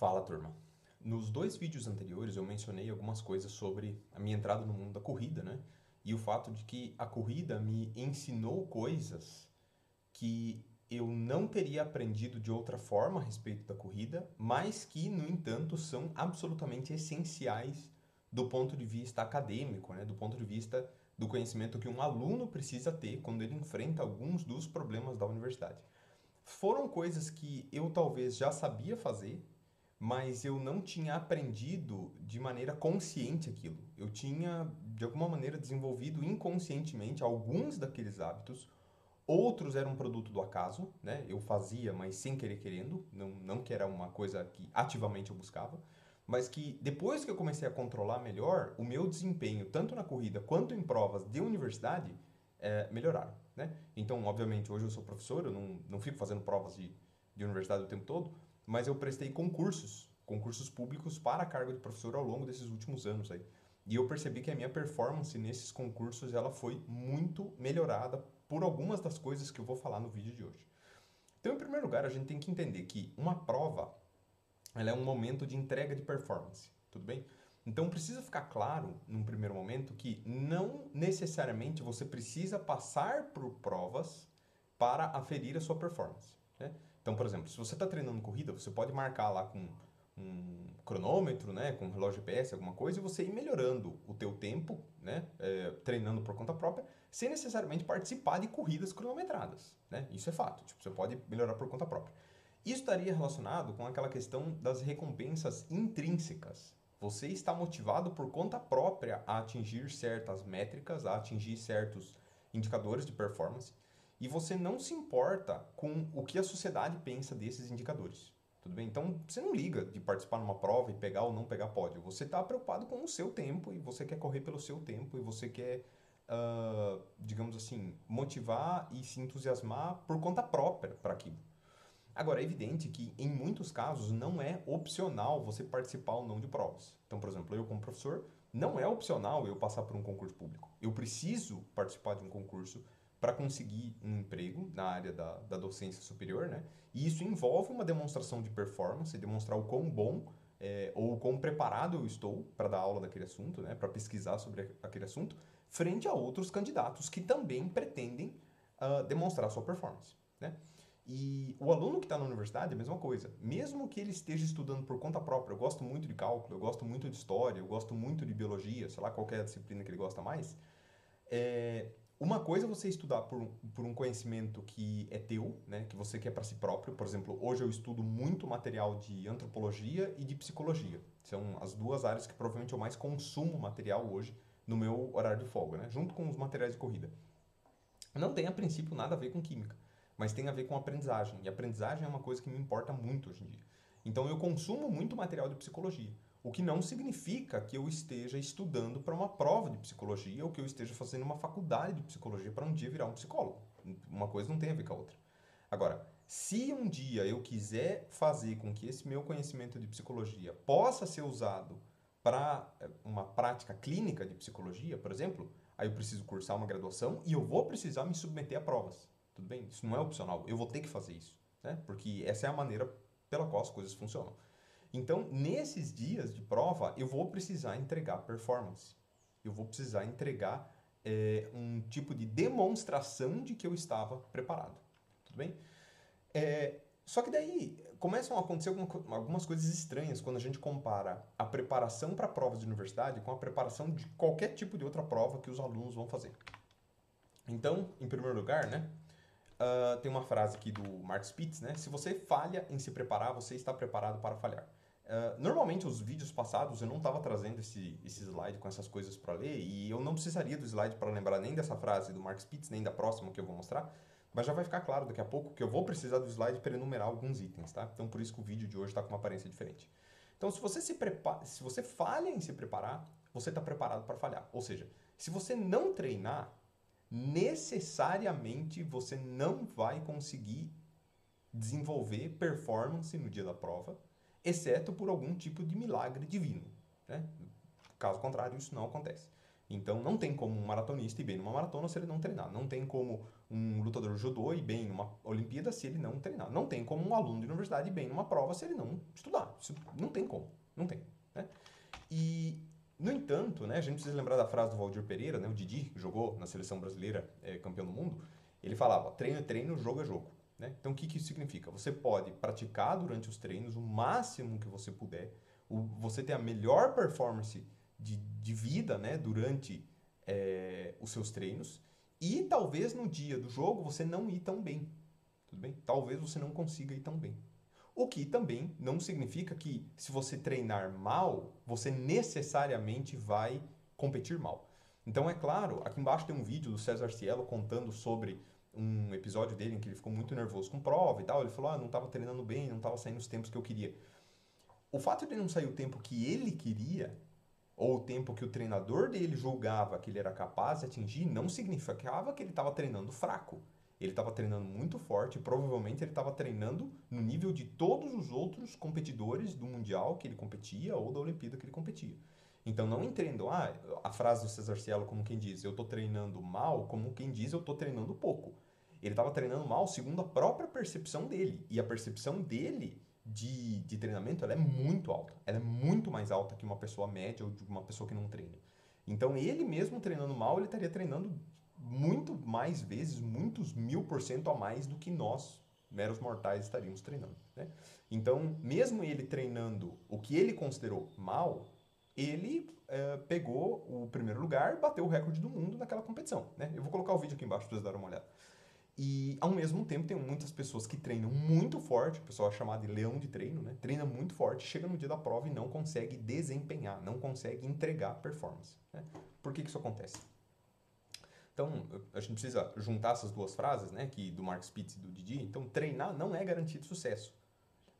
Fala, turma. Nos dois vídeos anteriores eu mencionei algumas coisas sobre a minha entrada no mundo da corrida, né? E o fato de que a corrida me ensinou coisas que eu não teria aprendido de outra forma a respeito da corrida, mas que, no entanto, são absolutamente essenciais do ponto de vista acadêmico, né? Do ponto de vista do conhecimento que um aluno precisa ter quando ele enfrenta alguns dos problemas da universidade. Foram coisas que eu talvez já sabia fazer, mas eu não tinha aprendido de maneira consciente aquilo. Eu tinha, de alguma maneira, desenvolvido inconscientemente alguns daqueles hábitos, outros eram produto do acaso, né? Eu fazia, mas sem querer querendo, não que era uma coisa que ativamente eu buscava, mas que depois que eu comecei a controlar melhor, o meu desempenho, tanto na corrida quanto em provas de universidade, melhoraram, né? Então, obviamente, hoje eu sou professor, eu não fico fazendo provas de universidade o tempo todo, mas eu prestei concursos públicos para a cargo de professor ao longo desses últimos anos aí. E eu percebi que a minha performance nesses concursos ela foi muito melhorada por algumas das coisas que eu vou falar no vídeo de hoje. Então, em primeiro lugar, a gente tem que entender que uma prova ela é um momento de entrega de performance, tudo bem? Então precisa ficar claro, num primeiro momento, que não necessariamente você precisa passar por provas para aferir a sua performance, né? Então, por exemplo, se você está treinando corrida, você pode marcar lá com um cronômetro, né, com um relógio GPS, alguma coisa, e você ir melhorando o teu tempo, né, treinando por conta própria, sem necessariamente participar de corridas cronometradas, né? Isso é fato. Tipo, você pode melhorar por conta própria. Isso estaria relacionado com aquela questão das recompensas intrínsecas. Você está motivado por conta própria a atingir certas métricas, a atingir certos indicadores de performance, e você não se importa com o que a sociedade pensa desses indicadores. Tudo bem? Então, você não liga de participar numa prova e pegar ou não pegar pódio. Você está preocupado com o seu tempo e você quer correr pelo seu tempo e você quer, digamos assim, motivar e se entusiasmar por conta própria para aquilo. Agora, é evidente que em muitos casos não é opcional você participar ou não de provas. Então, por exemplo, eu como professor, não é opcional eu passar por um concurso público. Eu preciso participar de um concurso para conseguir um emprego na área da docência superior, né? E isso envolve uma demonstração de performance, demonstrar o quão bom ou o quão preparado eu estou para dar aula daquele assunto, né? Para pesquisar sobre aquele assunto, frente a outros candidatos que também pretendem demonstrar sua performance, né? E o aluno que está na universidade é a mesma coisa. Mesmo que ele esteja estudando por conta própria, eu gosto muito de cálculo, eu gosto muito de história, eu gosto muito de biologia, sei lá, qualquer disciplina que ele gosta mais, uma coisa é você estudar por um conhecimento que é teu, né, que você quer para si próprio. Por exemplo, hoje eu estudo muito material de antropologia e de psicologia. São as duas áreas que provavelmente eu mais consumo material hoje no meu horário de folga, né, junto com os materiais de corrida. Não tem a princípio nada a ver com química, mas tem a ver com aprendizagem. E aprendizagem é uma coisa que me importa muito hoje em dia. Então eu consumo muito material de psicologia, o que não significa que eu esteja estudando para uma prova de psicologia ou que eu esteja fazendo uma faculdade de psicologia para um dia virar um psicólogo. Uma coisa não tem a ver com a outra. Agora, se um dia eu quiser fazer com que esse meu conhecimento de psicologia possa ser usado para uma prática clínica de psicologia, por exemplo, aí eu preciso cursar uma graduação e eu vou precisar me submeter a provas. Tudo bem? Isso não é opcional. Eu vou ter que fazer isso, né? Porque essa é a maneira pela qual as coisas funcionam. Então, nesses dias de prova, eu vou precisar entregar performance. Eu vou precisar entregar um tipo de demonstração de que eu estava preparado. Tudo bem? Só que daí começam a acontecer algumas coisas estranhas quando a gente compara a preparação para provas de universidade com a preparação de qualquer tipo de outra prova que os alunos vão fazer. Então, em primeiro lugar, né, tem uma frase aqui do Mark Spitz, né? Se você falha em se preparar, você está preparado para falhar. Normalmente, os vídeos passados eu não estava trazendo esse slide com essas coisas para ler e eu não precisaria do slide para lembrar nem dessa frase do Mark Spitz, nem da próxima que eu vou mostrar, mas já vai ficar claro daqui a pouco que eu vou precisar do slide para enumerar alguns itens, tá? Então, por isso que o vídeo de hoje está com uma aparência diferente. Então, se você falha em se preparar, você está preparado para falhar. Ou seja, se você não treinar, necessariamente você não vai conseguir desenvolver performance no dia da prova, exceto por algum tipo de milagre divino, né? Caso contrário, isso não acontece. Então, não tem como um maratonista ir bem numa maratona se ele não treinar. Não tem como um lutador de judô ir bem numa Olimpíada se ele não treinar. Não tem como um aluno de universidade ir bem numa prova se ele não estudar. Isso não tem como. Não tem. Né? E, no entanto, né, a gente precisa lembrar da frase do Valdir Pereira, né, o Didi, que jogou na seleção brasileira, campeão do mundo. Ele falava, treino é treino, jogo é jogo. Né? Então, o que isso significa? Você pode praticar durante os treinos o máximo que você puder, você ter a melhor performance de vida, né, durante os seus treinos, e talvez no dia do jogo você não ir tão bem. Tudo bem? Talvez você não consiga ir tão bem. O que também não significa que, se você treinar mal, você necessariamente vai competir mal. Então, é claro, aqui embaixo tem um vídeo do César Cielo contando sobre um episódio dele em que ele ficou muito nervoso com prova e tal. Ele falou, não estava treinando bem, não estava saindo os tempos que eu queria. O fato de ele não sair o tempo que ele queria, ou o tempo que o treinador dele julgava que ele era capaz de atingir, não significava que ele estava treinando fraco. Ele estava treinando muito forte e provavelmente ele estava treinando no nível de todos os outros competidores do Mundial que ele competia ou da Olimpíada que ele competia. Então não entendam a frase do César Cielo como quem diz eu estou treinando mal, como quem diz eu estou treinando pouco. Ele estava treinando mal segundo a própria percepção dele. E a percepção dele de treinamento ela é muito alta. Ela é muito mais alta que uma pessoa média ou de uma pessoa que não treina. Então ele mesmo treinando mal, ele estaria treinando muito mais vezes, muitos 1000% a mais do que nós, meros mortais, estaríamos treinando. Né? Então, mesmo ele treinando o que ele considerou mal, ele pegou o primeiro lugar, bateu o recorde do mundo naquela competição. Né? Eu vou colocar o vídeo aqui embaixo para vocês darem uma olhada. E, ao mesmo tempo, tem muitas pessoas que treinam muito forte, o pessoal é chamado de leão de treino, né? Treina muito forte, chega no dia da prova e não consegue desempenhar, não consegue entregar performance. Né? Por que isso acontece? Então, a gente precisa juntar essas duas frases, né, que do Mark Spitz e do Didi. Então, treinar não é garantia de sucesso,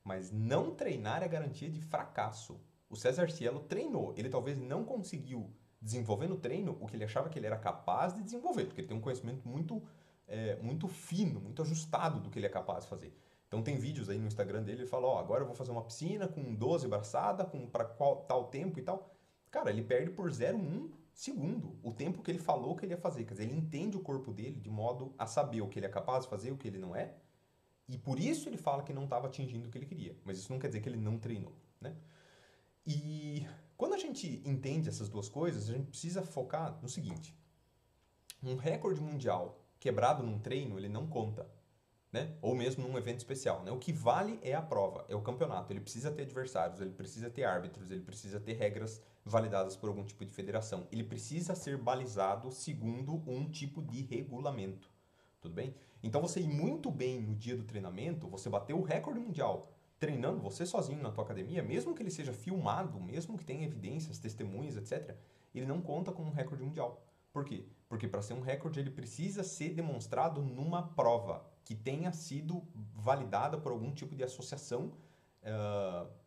mas não treinar é garantia de fracasso. O César Cielo treinou, ele talvez não conseguiu desenvolver no treino o que ele achava que ele era capaz de desenvolver, porque ele tem um conhecimento muito fino, muito ajustado do que ele é capaz de fazer. Então tem vídeos aí no Instagram dele, ele fala, agora eu vou fazer uma piscina com 12 braçadas, para tal tempo e tal. Cara, ele perde por 0,1 segundo o tempo que ele falou que ele ia fazer. Quer dizer, ele entende o corpo dele de modo a saber o que ele é capaz de fazer, o que ele não é. E por isso ele fala que não estava atingindo o que ele queria. Mas isso não quer dizer que ele não treinou, né? E quando a gente entende essas duas coisas, a gente precisa focar no seguinte. Um recorde mundial quebrado num treino, ele não conta. Né? Ou mesmo num evento especial. Né? O que vale é a prova, é o campeonato. Ele precisa ter adversários, ele precisa ter árbitros, ele precisa ter regras validadas por algum tipo de federação. Ele precisa ser balizado segundo um tipo de regulamento. Tudo bem? Então você ir muito bem no dia do treinamento, você bater o recorde mundial treinando você sozinho na tua academia, mesmo que ele seja filmado, mesmo que tenha evidências, testemunhas, etc., ele não conta como um recorde mundial. Por quê? Porque para ser um recorde ele precisa ser demonstrado numa prova que tenha sido validada por algum tipo de associação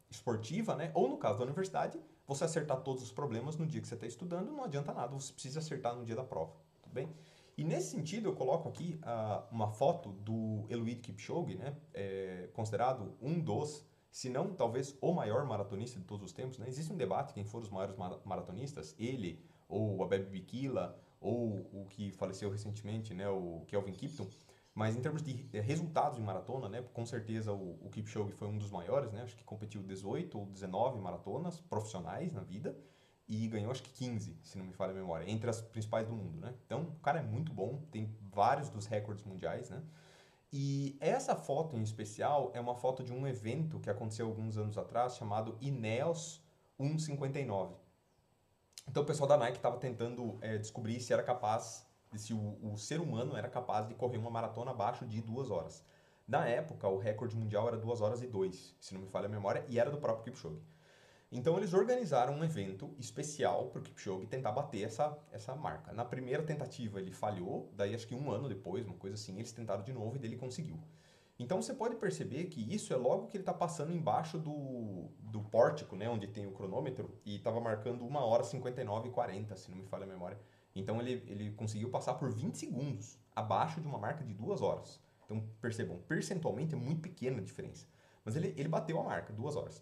esportiva, né? Ou no caso da universidade, você acertar todos os problemas no dia que você está estudando não adianta nada, você precisa acertar no dia da prova, tudo bem? E nesse sentido eu coloco aqui uma foto do Eliud Kipchoge, né? Considerado um dos, se não talvez o maior maratonista de todos os tempos, né? Existe um debate quem foram os maiores maratonistas, ele ou o Abebe Bikila ou o que faleceu recentemente, né? O Kelvin Kiptum. Mas em termos de resultados em maratona, né, com certeza o Kipchoge foi um dos maiores, né, acho que competiu 18 ou 19 maratonas profissionais na vida e ganhou acho que 15, se não me falha a memória, entre as principais do mundo, né? Então, o cara é muito bom, tem vários dos recordes mundiais, né? E essa foto em especial é uma foto de um evento que aconteceu alguns anos atrás chamado Ineos 1:59. Então, o pessoal da Nike estava tentando descobrir se era capaz se o ser humano era capaz de correr uma maratona abaixo de 2 horas. Na época, o recorde mundial era 2 horas e 2, se não me falha a memória, e era do próprio Kipchoge. Então eles organizaram um evento especial para o Kipchoge tentar bater essa marca. Na primeira tentativa ele falhou, daí acho que um ano depois, uma coisa assim, eles tentaram de novo e dele conseguiu. Então você pode perceber que isso é logo que ele está passando embaixo do pórtico, né, onde tem o cronômetro, e estava marcando 1 hora 59:40, se não me falha a memória. Então ele conseguiu passar por 20 segundos abaixo de uma marca de 2 horas. Então percebam, percentualmente é muito pequena a diferença. Mas ele bateu a marca, 2 horas.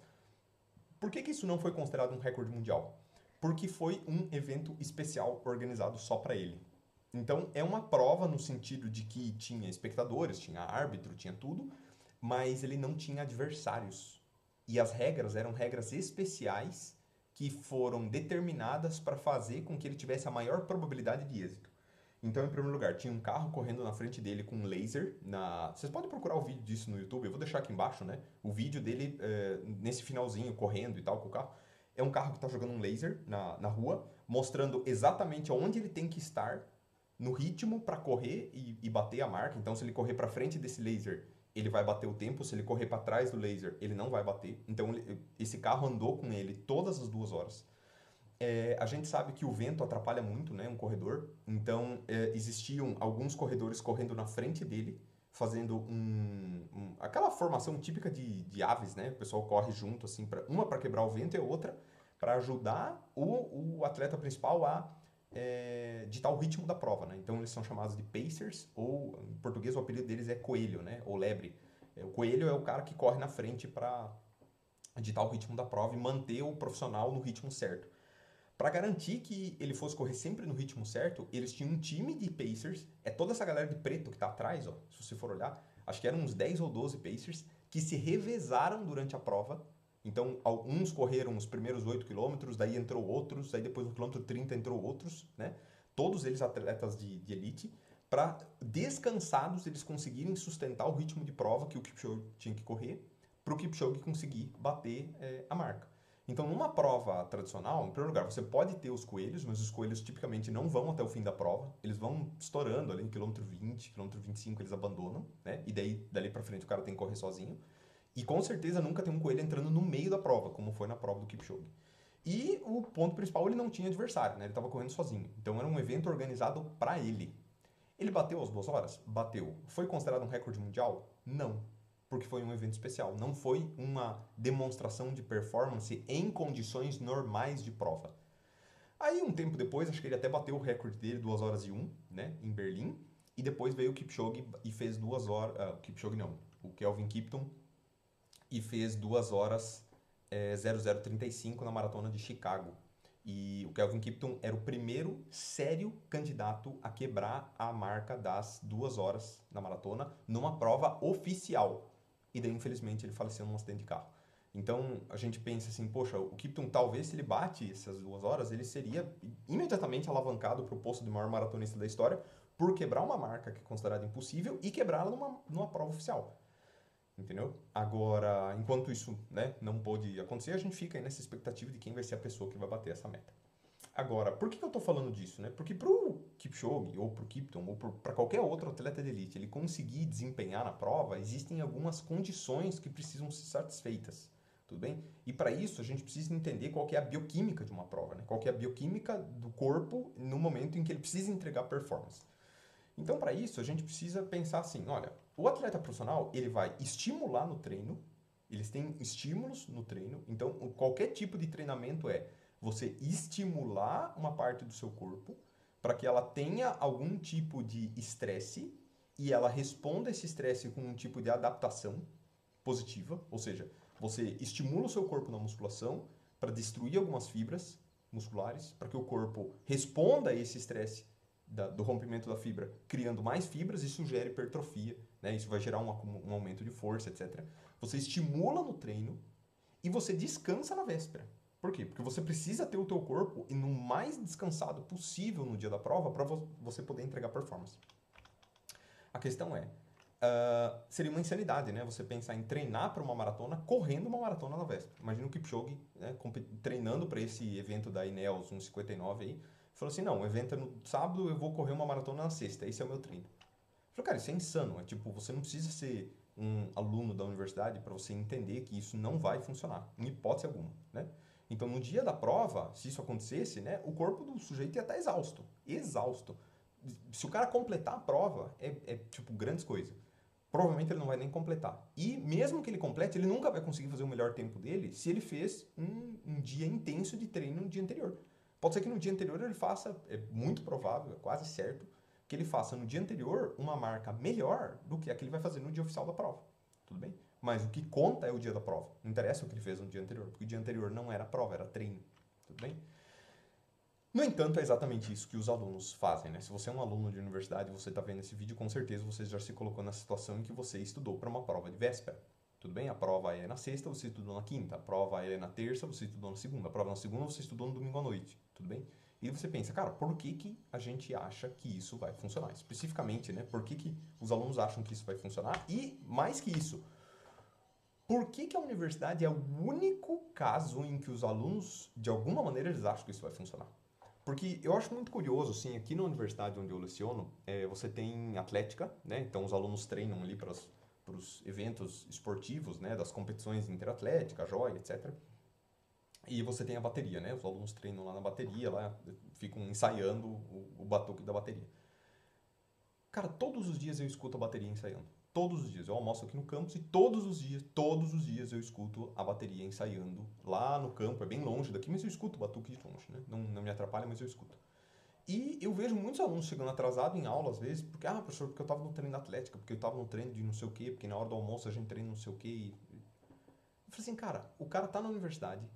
Por que isso não foi considerado um recorde mundial? Porque foi um evento especial organizado só para ele. Então, é uma prova no sentido de que tinha espectadores, tinha árbitro, tinha tudo, mas ele não tinha adversários. E as regras eram regras especiais que foram determinadas para fazer com que ele tivesse a maior probabilidade de êxito. Então, em primeiro lugar, tinha um carro correndo na frente dele com um laser. Vocês podem procurar o vídeo disso no YouTube, eu vou deixar aqui embaixo, né? O vídeo dele nesse finalzinho, correndo e tal com o carro. É um carro que está jogando um laser na rua, mostrando exatamente onde ele tem que estar no ritmo para correr e bater a marca. Então, se ele correr para frente desse laser, ele vai bater o tempo. Se ele correr para trás do laser, ele não vai bater. Então, esse carro andou com ele todas as 2 horas. A gente sabe que o vento atrapalha muito, né, um corredor. Então, existiam alguns corredores correndo na frente dele, fazendo aquela formação típica de aves, né? O pessoal corre junto, assim, uma para quebrar o vento e a outra para ajudar o atleta principal a ditar o ritmo da prova, né? Então, eles são chamados de pacers, ou em português o apelido deles é coelho, né? Ou lebre. O coelho é o cara que corre na frente para ditar o ritmo da prova e manter o profissional no ritmo certo. Para garantir que ele fosse correr sempre no ritmo certo, eles tinham um time de Pacers, toda essa galera de preto que tá atrás, ó, se você for olhar, acho que eram uns 10 ou 12 Pacers que se revezaram durante a prova. Então, alguns correram os primeiros 8 quilômetros, daí entrou outros, aí depois no quilômetro 30 entrou outros, né? Todos eles atletas de elite, para descansados eles conseguirem sustentar o ritmo de prova que o Kipchoge tinha que correr, para o Kipchoge conseguir bater a marca. Então, numa prova tradicional, em primeiro lugar, você pode ter os coelhos, mas os coelhos tipicamente não vão até o fim da prova. Eles vão estourando ali em quilômetro 20, quilômetro 25, eles abandonam, né? E daí, dali pra frente, o cara tem que correr sozinho. E com certeza nunca tem um coelho entrando no meio da prova, como foi na prova do Kipchoge. E o ponto principal, ele não tinha adversário, né? Ele estava correndo sozinho. Então, era um evento organizado para ele. Ele bateu as 2 horas? Bateu. Foi considerado um recorde mundial? Não, porque foi um evento especial. Não foi uma demonstração de performance em condições normais de prova. Aí, um tempo depois, acho que ele até bateu o recorde dele, 2 horas e 1, né, em Berlim. E depois veio o Kipchoge e fez 2 horas... o Kipchoge não, o Kelvin Kiptum. E fez 2 horas 0035 na maratona de Chicago. E o Kelvin Kiptum era o primeiro sério candidato a quebrar a marca das 2 horas na maratona numa prova oficial. E daí, infelizmente, ele faleceu num acidente de carro. Então, a gente pensa assim, poxa, o Kiptum talvez, se ele bate essas 2 horas, ele seria imediatamente alavancado para o posto de maior maratonista da história por quebrar uma marca que é considerada impossível e quebrá-la numa prova oficial. Entendeu? Agora, enquanto isso, né, não pôde acontecer, a gente fica aí nessa expectativa de quem vai ser a pessoa que vai bater essa meta. Agora, por que eu tô falando disso, né? Porque pro Kipchoge, ou pro Kipton, ou para qualquer outro atleta de elite, ele conseguir desempenhar na prova, existem algumas condições que precisam ser satisfeitas, tudo bem? E para isso, a gente precisa entender qual que é a bioquímica de uma prova, né? Qual que é a bioquímica do corpo no momento em que ele precisa entregar performance. Então, para isso, a gente precisa pensar assim, olha, o atleta profissional, ele vai estimular no treino, eles têm estímulos no treino, então qualquer tipo de treinamento é você estimular uma parte do seu corpo para que ela tenha algum tipo de estresse e ela responda esse estresse com um tipo de adaptação positiva, ou seja, você estimula o seu corpo na musculação para destruir algumas fibras musculares, para que o corpo responda a esse estresse do rompimento da fibra, criando mais fibras, isso gera hipertrofia, né? Isso vai gerar um aumento de força, etc. Você estimula no treino e você descansa na véspera. Por quê? Porque você precisa ter o teu corpo no mais descansado possível no dia da prova para você poder entregar performance. A questão é, seria uma insanidade, né? Você pensar em treinar para uma maratona, correndo uma maratona na véspera. Imagina o Kipchoge, né, treinando para esse evento da Ineos 1:59 aí, falou assim, não, o evento é no sábado, eu vou correr uma maratona na sexta, esse é o meu treino. Eu falei, cara, isso é insano, é tipo, você não precisa ser um aluno da universidade para você entender que isso não vai funcionar, em hipótese alguma, né? Então, no dia da prova, se isso acontecesse, né, o corpo do sujeito ia estar exausto, exausto. Se o cara completar a prova, tipo, grandes coisas. Provavelmente ele não vai nem completar. E mesmo que ele complete, ele nunca vai conseguir fazer o melhor tempo dele se ele fez um dia intenso de treino no dia anterior. Pode ser que no dia anterior ele faça, é muito provável, é quase certo, que ele faça no dia anterior uma marca melhor do que a que ele vai fazer no dia oficial da prova. Tudo bem? Mas o que conta é o dia da prova. Não interessa o que ele fez no dia anterior, porque o dia anterior não era prova, era treino. Tudo bem? No entanto, é exatamente isso que os alunos fazem, né? Se você é um aluno de universidade e você está vendo esse vídeo, com certeza você já se colocou na situação em que você estudou para uma prova de véspera. Tudo bem? A prova é na sexta, você estudou na quinta. A prova é na terça, você estudou na segunda. A prova na segunda, você estudou no domingo à noite. Tudo bem? E você pensa, cara, por que, que a gente acha que isso vai funcionar? Especificamente, né? Por que, que os alunos acham que isso vai funcionar? E, mais que isso, por que, que a universidade é o único caso em que os alunos, de alguma maneira, eles acham que isso vai funcionar? Porque eu acho muito curioso, assim, aqui na universidade onde eu leciono, você tem atlética, né? Então os alunos treinam ali para os eventos esportivos, né? Das competições interatlética, joia, etc. E você tem a bateria, né? Os alunos treinam lá na bateria, lá ficam ensaiando o batuque da bateria. Cara, todos os dias eu escuto a bateria ensaiando. Todos os dias. Eu almoço aqui no campus e todos os dias eu escuto a bateria ensaiando lá no campo. É bem longe daqui, mas eu escuto o batuque de longe, né? Não me atrapalha, mas eu escuto. E eu vejo muitos alunos chegando atrasados em aula, às vezes, porque, professor, porque eu estava no treino da atlética, porque eu estava no treino de não sei o quê, porque na hora do almoço a gente treina não sei o quê. Eu falei assim, cara, o cara tá na universidade,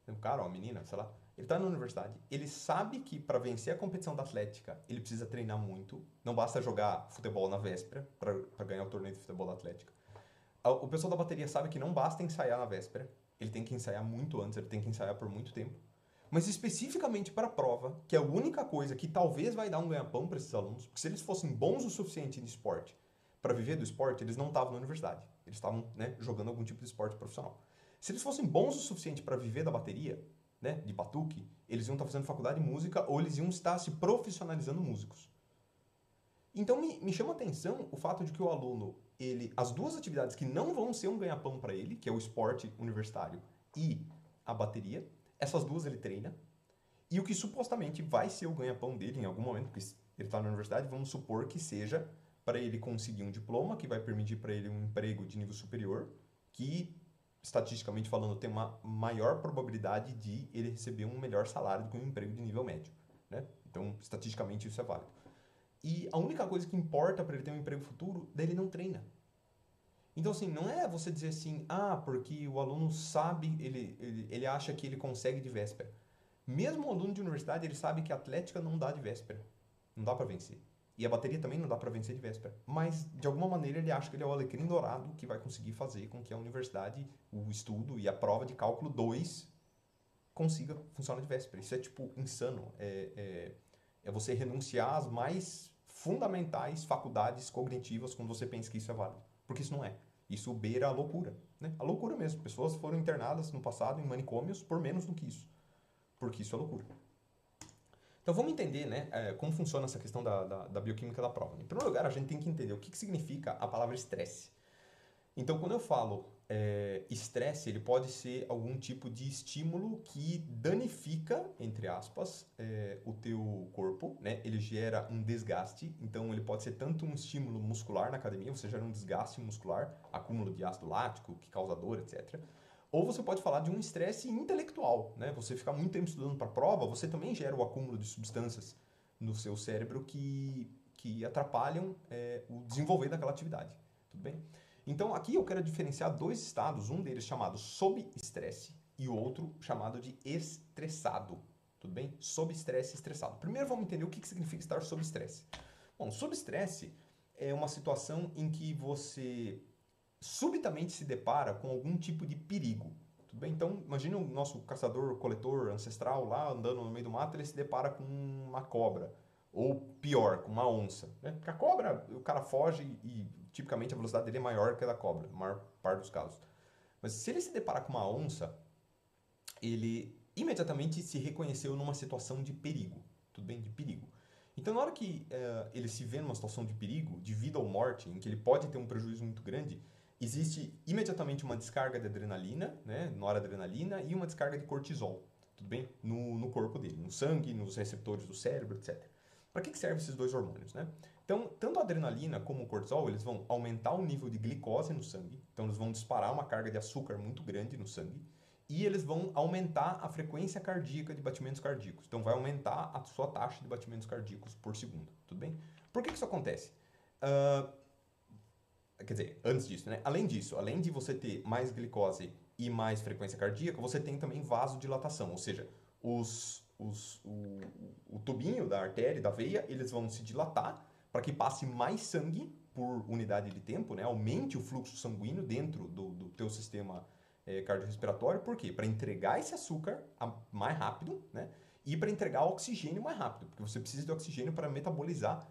o cara ou a menina, sei lá, ele tá na universidade, ele sabe que para vencer a competição da atlética, ele precisa treinar muito, não basta jogar futebol na véspera para ganhar o torneio de futebol da atlética. O pessoal da bateria sabe que não basta ensaiar na véspera, ele tem que ensaiar muito antes, ele tem que ensaiar por muito tempo. Mas especificamente para a prova, que é a única coisa que talvez vai dar um ganha-pão para esses alunos, porque se eles fossem bons o suficiente de esporte para viver do esporte, eles não estavam na universidade. Eles estavam, né, jogando algum tipo de esporte profissional. Se eles fossem bons o suficiente para viver da bateria, né, de batuque, eles iam estar fazendo faculdade de música ou eles iam estar se profissionalizando músicos. Então me chama a atenção o fato de que o aluno, as duas atividades que não vão ser um ganha-pão para ele, que é o esporte universitário e a bateria, essas duas ele treina. E o que supostamente vai ser o ganha-pão dele em algum momento, porque ele está na universidade, vamos supor que seja para ele conseguir um diploma que vai permitir para ele um emprego de nível superior, que estatisticamente falando tem uma maior probabilidade de ele receber um melhor salário do que um emprego de nível médio, né? Então, estatisticamente isso é válido. E a única coisa que importa para ele ter um emprego futuro, daí ele não treina. Então, assim, não é você dizer assim, porque o aluno sabe, ele acha que ele consegue de véspera. Mesmo o aluno de universidade, ele sabe que a atlética não dá de véspera. Não dá para vencer. E a bateria também não dá para vencer de véspera. Mas, de alguma maneira, ele acha que ele é o alecrim dourado que vai conseguir fazer com que a universidade, o estudo e a prova de cálculo 2 consiga funcionar de véspera. Isso é, tipo, insano. É você renunciar às mais fundamentais faculdades cognitivas quando você pensa que isso é válido. Porque isso não é. Isso beira a loucura. Né? A loucura mesmo. Pessoas foram internadas no passado em manicômios por menos do que isso. Porque isso é loucura. Então vamos entender, né, como funciona essa questão da bioquímica da prova. Em primeiro lugar, a gente tem que entender o que significa a palavra estresse. Então, quando eu falo estresse, ele pode ser algum tipo de estímulo que danifica, entre aspas, o teu corpo, né? Ele gera um desgaste, então ele pode ser tanto um estímulo muscular na academia, você gera um desgaste muscular, acúmulo de ácido lático, que causa dor, etc. Ou você pode falar de um estresse intelectual, né? Você ficar muito tempo estudando para a prova, você também gera o acúmulo de substâncias no seu cérebro que atrapalham o desenvolver daquela atividade. Tudo bem? Então aqui eu quero diferenciar dois estados, um deles chamado sob estresse e o outro chamado de estressado. Tudo bem? Sob estresse e estressado. Primeiro vamos entender o que significa estar sob estresse. Bom, sob estresse é uma situação em que você subitamente se depara com algum tipo de perigo. Tudo bem? Então, imagine o nosso caçador-coletor ancestral lá andando no meio do mato, ele se depara com uma cobra. Ou pior, com uma onça. Né? Porque a cobra, o cara foge e tipicamente a velocidade dele é maior que a da cobra, na maior parte dos casos. Mas se ele se deparar com uma onça, ele imediatamente se reconheceu numa situação de perigo. Tudo bem? De perigo. Então, na hora que ele se vê numa situação de perigo, de vida ou morte, em que ele pode ter um prejuízo muito grande, existe imediatamente uma descarga de adrenalina, né, noradrenalina, e uma descarga de cortisol, tudo bem? No corpo dele, no sangue, nos receptores do cérebro, etc. Para que servem esses dois hormônios, né? Então, tanto a adrenalina como o cortisol, eles vão aumentar o nível de glicose no sangue, então eles vão disparar uma carga de açúcar muito grande no sangue, e eles vão aumentar a frequência cardíaca de batimentos cardíacos. Então, vai aumentar a sua taxa de batimentos cardíacos por segundo, tudo bem? Por que isso acontece? Uh, Quer dizer, antes disso, né? Além disso, além de você ter mais glicose e mais frequência cardíaca, você tem também vasodilatação, ou seja, o tubinho da artéria, da veia, eles vão se dilatar para que passe mais sangue por unidade de tempo, né? Aumente o fluxo sanguíneo dentro do teu sistema cardiorrespiratório. Por quê? Para entregar esse açúcar mais rápido, né? E para entregar oxigênio mais rápido, porque você precisa de oxigênio para metabolizar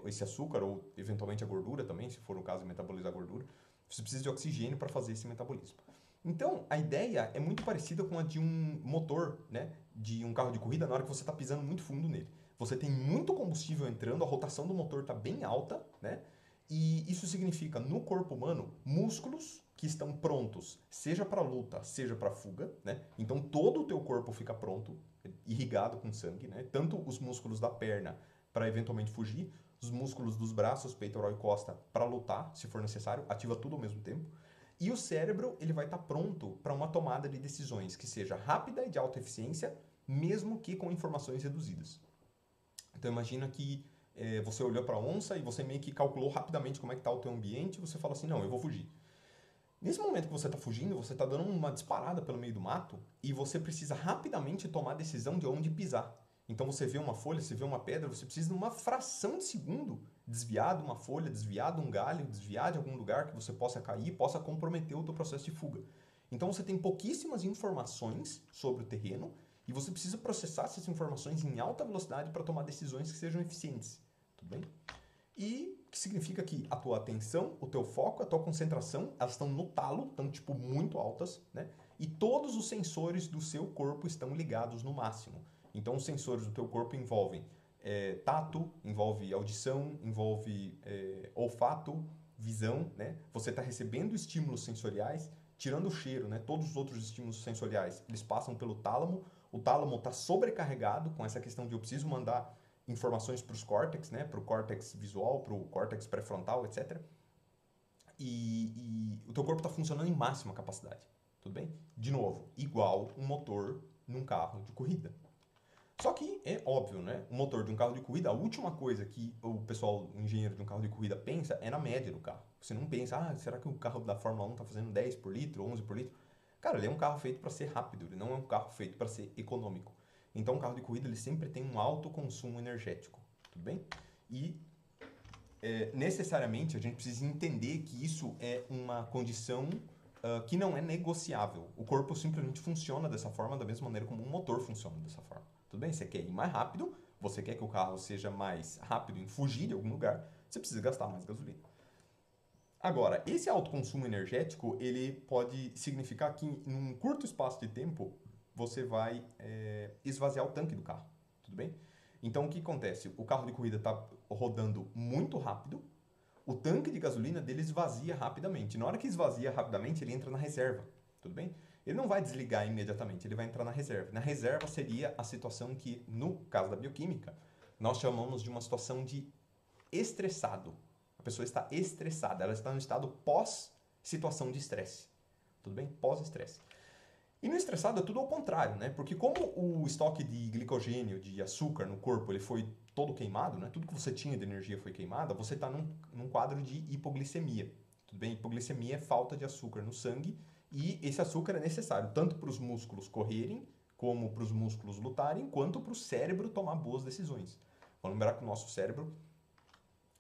esse açúcar ou eventualmente a gordura também, se for o caso de metabolizar a gordura. Você precisa de oxigênio para fazer esse metabolismo. Então, a ideia é muito parecida com a de um motor, né? De um carro de corrida na hora que você está pisando muito fundo nele. Você tem muito combustível entrando, a rotação do motor está bem alta, né? E isso significa, no corpo humano, músculos que estão prontos, seja para luta, seja para fuga, né? Então, todo o teu corpo fica pronto, irrigado com sangue, né? Tanto os músculos da perna para eventualmente fugir, os músculos dos braços, peitoral e costa para lutar, se for necessário, ativa tudo ao mesmo tempo. E o cérebro, ele vai estar pronto para uma tomada de decisões que seja rápida e de alta eficiência, mesmo que com informações reduzidas. Então imagina que você olhou para a onça e você meio que calculou rapidamente como é que está o teu ambiente e você fala assim, não, eu vou fugir. Nesse momento que você está fugindo, você está dando uma disparada pelo meio do mato e você precisa rapidamente tomar a decisão de onde pisar. Então você vê uma folha, você vê uma pedra, você precisa de uma fração de segundo desviar de uma folha, desviar de um galho, desviar de algum lugar que você possa cair, possa comprometer o teu processo de fuga. Então você tem pouquíssimas informações sobre o terreno e você precisa processar essas informações em alta velocidade para tomar decisões que sejam eficientes. Tudo bem? E que significa que a tua atenção, o teu foco, a tua concentração, elas estão no talo, estão tipo muito altas, né? E todos os sensores do seu corpo estão ligados no máximo. Então os sensores do teu corpo envolvem tato, envolve audição, envolve olfato, visão, né? Você está recebendo estímulos sensoriais, tirando o cheiro, né? Todos os outros estímulos sensoriais, eles passam pelo tálamo. O tálamo está sobrecarregado com essa questão de eu preciso mandar informações para os córtex, né? Para o córtex visual, para o córtex pré-frontal, etc. E o teu corpo está funcionando em máxima capacidade, tudo bem? De novo, igual um motor num carro de corrida. Só que é óbvio, né? O motor de um carro de corrida, a última coisa que o pessoal, o engenheiro de um carro de corrida pensa é na média do carro. Você não pensa, será que o carro da Fórmula 1 está fazendo 10 por litro, 11 por litro? Cara, ele é um carro feito para ser rápido, ele não é um carro feito para ser econômico. Então, um carro de corrida ele sempre tem um alto consumo energético, tudo bem? E necessariamente a gente precisa entender que isso é uma condição que não é negociável. O corpo simplesmente funciona dessa forma, da mesma maneira como um motor funciona dessa forma. Tudo bem? Você quer ir mais rápido, você quer que o carro seja mais rápido em fugir de algum lugar, você precisa gastar mais gasolina. Agora, esse alto consumo energético, ele pode significar que em um curto espaço de tempo, você vai esvaziar o tanque do carro, tudo bem? Então, o que acontece? O carro de corrida está rodando muito rápido, o tanque de gasolina dele esvazia rapidamente. Na hora que esvazia rapidamente, ele entra na reserva, tudo bem? Ele não vai desligar imediatamente, ele vai entrar na reserva. Na reserva seria a situação que, no caso da bioquímica, nós chamamos de uma situação de estressado. A pessoa está estressada, ela está no estado pós-situação de estresse. Tudo bem? Pós-estresse. E no estressado é tudo ao contrário, né? Porque como o estoque de glicogênio, de açúcar no corpo, ele foi todo queimado, né? Tudo que você tinha de energia foi queimada, você está num quadro de hipoglicemia. Tudo bem? Hipoglicemia é falta de açúcar no sangue e esse açúcar é necessário tanto para os músculos correrem, como para os músculos lutarem, quanto para o cérebro tomar boas decisões. Vamos lembrar que o nosso cérebro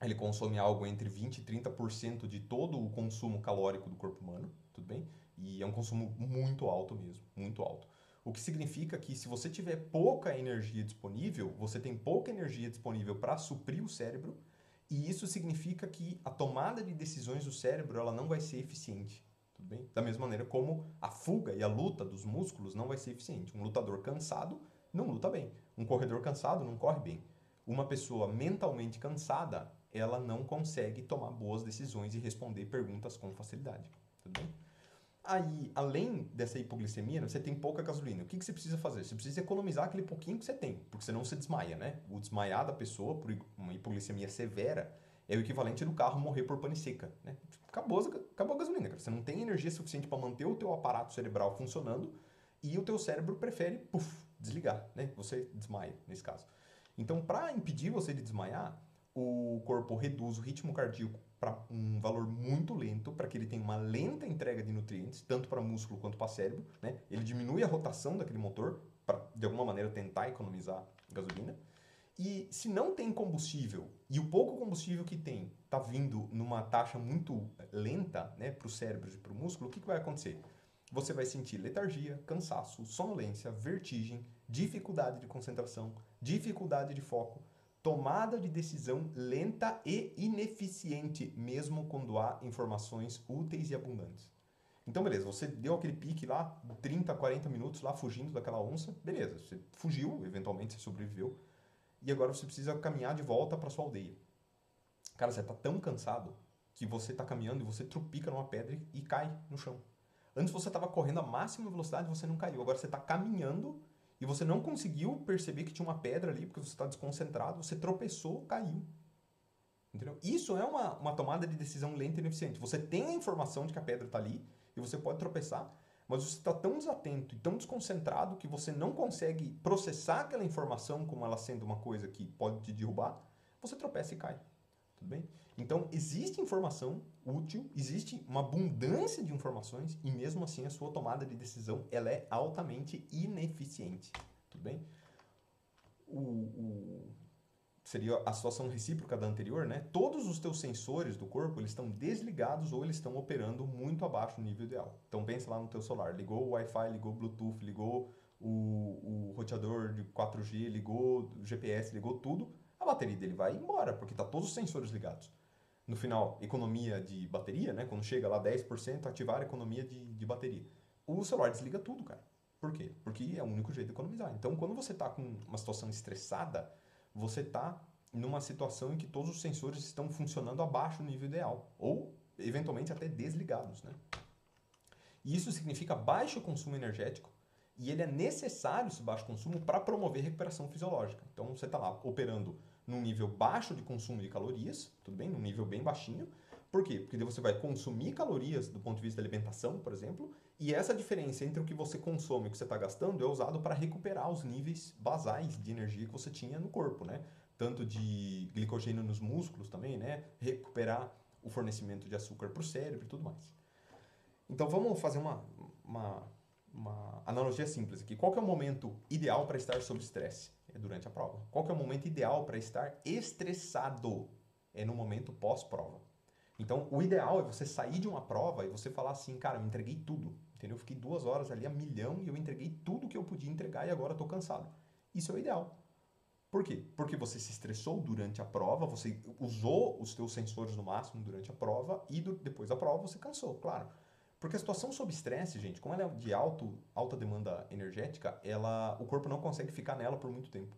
ele consome algo entre 20% e 30% de todo o consumo calórico do corpo humano, tudo bem? E é um consumo muito alto mesmo, muito alto. O que significa que se você tiver pouca energia disponível, você tem pouca energia disponível para suprir o cérebro, e isso significa que a tomada de decisões do cérebro ela não vai ser eficiente, tudo bem? Da mesma maneira como a fuga e a luta dos músculos não vai ser eficiente. Um lutador cansado não luta bem. Um corredor cansado não corre bem. Uma pessoa mentalmente cansada, ela não consegue tomar boas decisões e responder perguntas com facilidade, tudo bem? Aí, além dessa hipoglicemia, você tem pouca gasolina. O que você precisa fazer? Você precisa economizar aquele pouquinho que você tem, porque senão você desmaia, né? O desmaiar da pessoa por uma hipoglicemia severa é o equivalente do carro morrer por pane seca, né? Acabou a gasolina, cara. Você não tem energia suficiente para manter o teu aparato cerebral funcionando e o teu cérebro prefere, desligar, né? Você desmaia, nesse caso. Então, para impedir você de desmaiar, o corpo reduz o ritmo cardíaco para um valor muito lento, para que ele tenha uma lenta entrega de nutrientes, tanto para músculo quanto para cérebro, né? Ele diminui a rotação daquele motor para de alguma maneira tentar economizar gasolina. E se não tem combustível e o pouco combustível que tem está vindo numa taxa muito lenta, né, para o cérebro e para o músculo, o que vai acontecer? Você vai sentir letargia, cansaço, sonolência, vertigem, dificuldade de concentração, dificuldade de foco, tomada de decisão lenta e ineficiente, mesmo quando há informações úteis e abundantes. Então, beleza, você deu aquele pique lá, 30, 40 minutos lá fugindo daquela onça, beleza, você fugiu, eventualmente você sobreviveu, e agora você precisa caminhar de volta para sua aldeia. Cara, você tá tão cansado que você tá caminhando e você trupica numa pedra e cai no chão. Antes você estava correndo a máxima velocidade e você não caiu. Agora você está caminhando e você não conseguiu perceber que tinha uma pedra ali porque você está desconcentrado, você tropeçou, caiu. Entendeu? Isso é uma tomada de decisão lenta e ineficiente. Você tem a informação de que a pedra está ali e você pode tropeçar, mas você está tão desatento e tão desconcentrado que você não consegue processar aquela informação como ela sendo uma coisa que pode te derrubar, você tropeça e cai. Tudo bem? Então, existe informação útil, existe uma abundância de informações e mesmo assim a sua tomada de decisão ela é altamente ineficiente. Tudo bem? Seria a situação recíproca da anterior, né? Todos os teus sensores do corpo, eles estão desligados ou eles estão operando muito abaixo do nível ideal. Então pensa lá no teu celular, ligou o Wi-Fi, ligou o Bluetooth, ligou o roteador de 4G, ligou o GPS, ligou tudo, a bateria dele vai embora, porque está todos os sensores ligados. No final, economia de bateria, né? Quando chega lá 10%, ativar a economia de bateria. O celular desliga tudo, cara. Por quê? Porque é o único jeito de economizar. Então, quando você está com uma situação estressada, você está numa situação em que todos os sensores estão funcionando abaixo do nível ideal, ou eventualmente até desligados, né? E isso significa baixo consumo energético, e ele é necessário, esse baixo consumo, para promover recuperação fisiológica. Então você está lá operando num nível baixo de consumo de calorias, tudo bem? Num nível bem baixinho. Por quê? Porque daí você vai consumir calorias do ponto de vista da alimentação, por exemplo, e essa diferença entre o que você consome e o que você está gastando é usado para recuperar os níveis basais de energia que você tinha no corpo, né? Tanto de glicogênio nos músculos também, né? Recuperar o fornecimento de açúcar para o cérebro e tudo mais. Então vamos fazer uma analogia simples aqui. Qual que é o momento ideal para estar sob estresse? É durante a prova. Qual que é o momento ideal para estar estressado? É no momento pós-prova. Então, o ideal é você sair de uma prova e você falar assim, cara, eu entreguei tudo, entendeu? Eu fiquei 2 horas ali a milhão e eu entreguei tudo que eu podia entregar e agora eu tô cansado. Isso é o ideal. Por quê? Porque você se estressou durante a prova, você usou os teus sensores no máximo durante a prova e depois da prova você cansou, claro. Porque a situação sob estresse, gente, como ela é de alta demanda energética, o corpo não consegue ficar nela por muito tempo.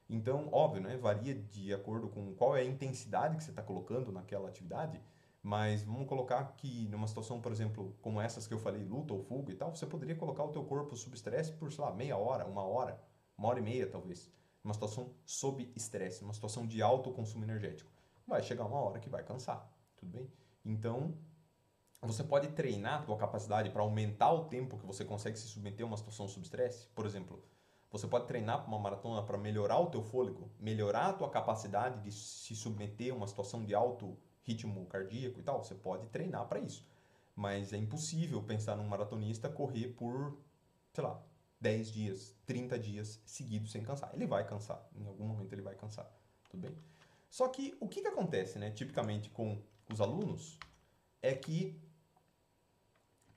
Então, óbvio, né, varia de acordo com qual é a intensidade que você está colocando naquela atividade, mas vamos colocar que numa situação, por exemplo, como essas que eu falei, luta ou fuga e tal, você poderia colocar o teu corpo sob estresse por, sei lá, meia hora, 1 hora e meia talvez. Uma situação sob estresse, uma situação de alto consumo energético. Vai chegar uma hora que vai cansar, tudo bem? Então, você pode treinar a tua capacidade para aumentar o tempo que você consegue se submeter a uma situação sob estresse. Por exemplo, você pode treinar para uma maratona para melhorar o teu fôlego, melhorar a tua capacidade de se submeter a uma situação de alto ritmo cardíaco e tal. Você pode treinar para isso. Mas é impossível pensar num maratonista correr por, sei lá, 10 dias, 30 dias seguidos sem cansar. Ele vai cansar, em algum momento ele vai cansar, tudo bem? Só que o que acontece, né, tipicamente com os alunos, é que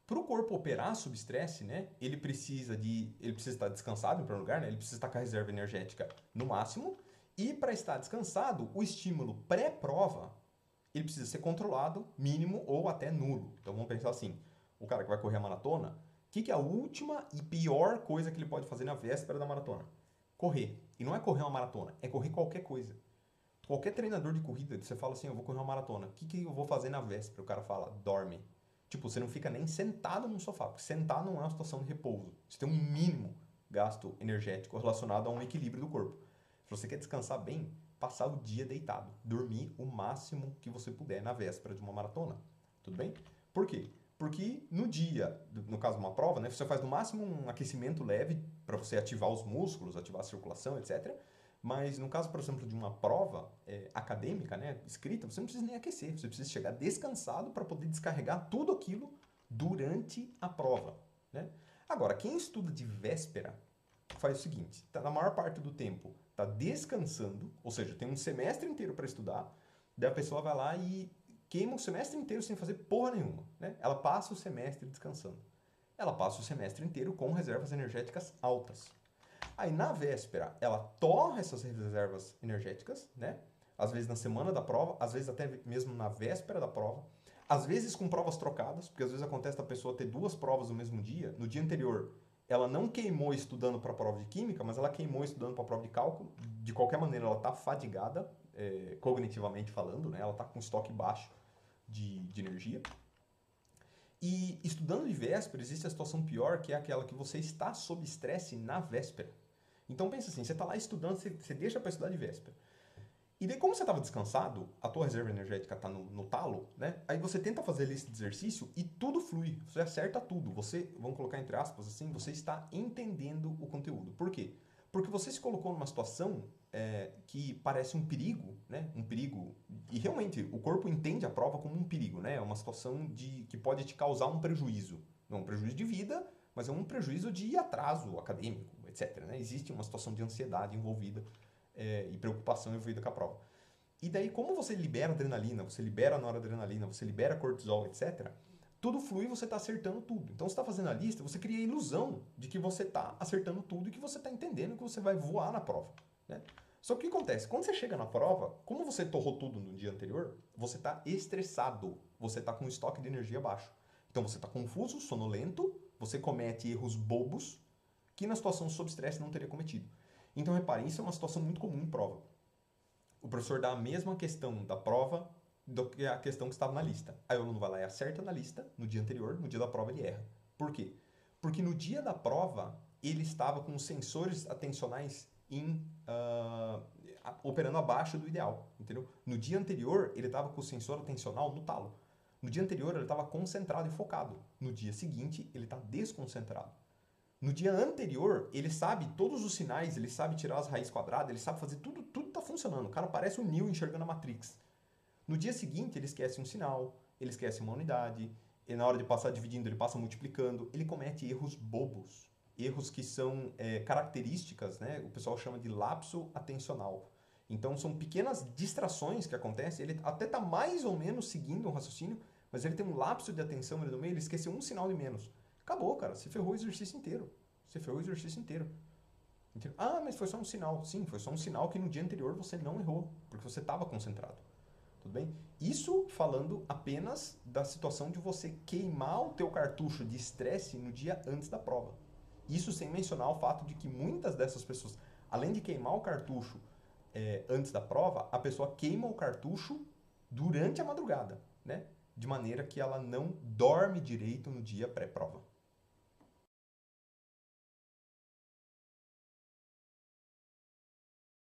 para o corpo operar sob estresse, né, ele precisa estar descansado em primeiro lugar, né, ele precisa estar com a reserva energética no máximo, e para estar descansado, o estímulo pré-prova, ele precisa ser controlado, mínimo ou até nulo. Então vamos pensar assim, o cara que vai correr a maratona, o que é a última e pior coisa que ele pode fazer na véspera da maratona? Correr. E não é correr uma maratona, é correr qualquer coisa. Qualquer treinador de corrida, você fala assim, eu vou correr uma maratona, o que eu vou fazer na véspera? O cara fala, dorme. Tipo, você não fica nem sentado no sofá, porque sentar não é uma situação de repouso. Você tem um mínimo gasto energético relacionado a um equilíbrio do corpo. Se você quer descansar bem, passar o dia deitado, dormir o máximo que você puder na véspera de uma maratona. Tudo bem? Por quê? Porque no dia, no caso de uma prova, né, você faz no máximo um aquecimento leve para você ativar os músculos, ativar a circulação, etc. Mas no caso, por exemplo, de uma prova acadêmica, né, escrita, você não precisa nem aquecer, você precisa chegar descansado para poder descarregar tudo aquilo durante a prova. Né? Agora, quem estuda de véspera, faz o seguinte, tá, na maior parte do tempo está descansando, ou seja, tem um semestre inteiro para estudar, daí a pessoa vai lá e queima o semestre inteiro sem fazer porra nenhuma, né? Ela passa o semestre descansando. Ela passa o semestre inteiro com reservas energéticas altas. Aí na véspera, ela torra essas reservas energéticas, né? Às vezes na semana da prova, às vezes até mesmo na véspera da prova, às vezes com provas trocadas, porque às vezes acontece da pessoa ter duas provas no mesmo dia. No dia anterior, ela não queimou estudando para a prova de química, mas ela queimou estudando para a prova de cálculo. De qualquer maneira, ela está fadigada, cognitivamente falando, né? Ela está com estoque baixo de energia. E estudando de véspera, existe a situação pior, que é aquela que você está sob estresse na véspera. Então pensa assim, você está lá estudando, você deixa para estudar de véspera. E daí, como você estava descansado, a tua reserva energética está no talo, né? Aí você tenta fazer a lista de exercício e tudo flui, você acerta tudo. Você, vamos colocar entre aspas assim, você está entendendo o conteúdo. Por quê? Porque você se colocou numa situação que parece um perigo, né? Um perigo. E realmente, o corpo entende a prova como um perigo, né? É uma situação que pode te causar um prejuízo. Não um prejuízo de vida, mas é um prejuízo de atraso acadêmico, etc. Né? Existe uma situação de ansiedade envolvida e preocupação envolvida com a prova. E daí, como você libera adrenalina, você libera noradrenalina, você libera cortisol, etc., tudo flui e você está acertando tudo. Então, você está fazendo a lista, você cria a ilusão de que você está acertando tudo e que você está entendendo que você vai voar na prova. Né? Só que o que acontece? Quando você chega na prova, como você torrou tudo no dia anterior, você está estressado, você está com um estoque de energia baixo. Então, você está confuso, sonolento, você comete erros bobos que na situação sob estresse não teria cometido. Então, reparem, isso é uma situação muito comum em prova. O professor dá a mesma questão da prova do que a questão que estava na lista. Aí o aluno vai lá e acerta na lista, no dia anterior, no dia da prova ele erra. Por quê? Porque no dia da prova, ele estava com os sensores atencionais operando abaixo do ideal, entendeu? No dia anterior, ele estava com o sensor atencional no talo. No dia anterior, ele estava concentrado e focado. No dia seguinte, ele está desconcentrado. No dia anterior, ele sabe todos os sinais, ele sabe tirar as raízes quadradas, ele sabe fazer tudo tá funcionando. O cara parece o Neo enxergando a Matrix. No dia seguinte, ele esquece um sinal, ele esquece uma unidade, e na hora de passar dividindo, ele passa multiplicando, ele comete erros bobos. Erros que são características, né? O pessoal chama de lapso atencional. Então, são pequenas distrações que acontecem, ele até está mais ou menos seguindo um raciocínio, mas ele tem um lapso de atenção ali no meio, ele esqueceu um sinal de menos. Acabou, cara. Você ferrou o exercício inteiro. Você ferrou o exercício inteiro. Entendeu? Ah, mas foi só um sinal. Sim, foi só um sinal que no dia anterior você não errou, porque você estava concentrado. Tudo bem? Isso falando apenas da situação de você queimar o teu cartucho de estresse no dia antes da prova. Isso sem mencionar o fato de que muitas dessas pessoas, além de queimar o cartucho antes da prova, a pessoa queima o cartucho durante a madrugada, né? De maneira que ela não dorme direito no dia pré-prova.